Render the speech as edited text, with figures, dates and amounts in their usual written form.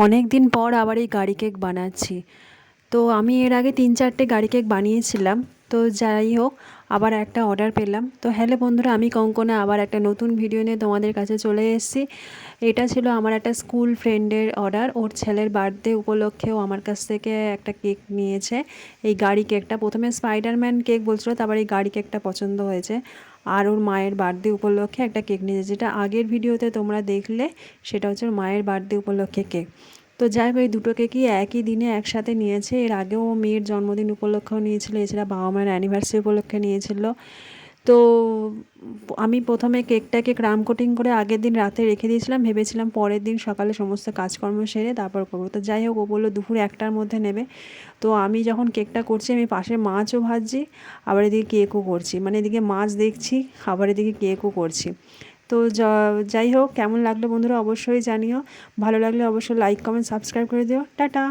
অনেক দিন পর আবার এই গাড়ি কেক বানাচ্ছি। তো আমি এর আগে ৩-৪টে গাড়ি কেক বানিয়েছিলাম। তো যাই হোক, আবার একটা অর্ডার পেলাম। তো হ্যালো বন্ধুরা, আমি কঙ্কনা আবার একটা নতুন ভিডিও নিয়ে তোমাদের কাছে চলে এসেছি। এটা ছিল আমার একটা স্কুল ফ্রেন্ডের অর্ডার। ওর ছেলের বার্থডে উপলক্ষেও আমার কাছ থেকে একটা কেক নিয়েছে। এই গাড়ি কেকটা প্রথমে স্পাইডারম্যান কেক বলছিল, তারপর এই গাড়ি কেকটা পছন্দ হয়েছে। আর ওর মায়ের বার্থডে উপলক্ষে একটা কেক নিয়েছে, যেটা আগের ভিডিওতে তোমরা দেখলে সেটা হচ্ছে ওর মায়ের বার্থডে উপলক্ষে কেক। তো যাই হোক, এই দুটো কেকই একই দিনে একসাথে নিয়েছে। এর আগেও মেয়ের জন্মদিন উপলক্ষেও নিয়েছিল, এছাড়া বাবা মায়ের অ্যানিভার্সারি উপলক্ষে নিয়েছিল। তো আমি প্রথমে কেকটাকে ক্রাম কোটিং করে আগের দিন রাতে রেখে দিয়েছিলাম, ভেবেছিলাম পরের দিন সকালে সমস্ত কাজকর্ম সেরে তারপর করবো। তো যাই হোক, ও বললো দুপুর 1টার মধ্যে নেবে। তো আমি যখন কেকটা করছি, আমি পাশে মাছও ভাজছি, আবার এদিকে কেকও করছি, মানে এদিকে মাছ দেখছি, আবার এদিকে কেকও করছি। তো যাই হোক, কেমন লাগলো বন্ধুরা অবশ্যই জানিও। ভালো লাগলে অবশ্যই লাইক কমেন্ট সাবস্ক্রাইব করে দিও। টাটা।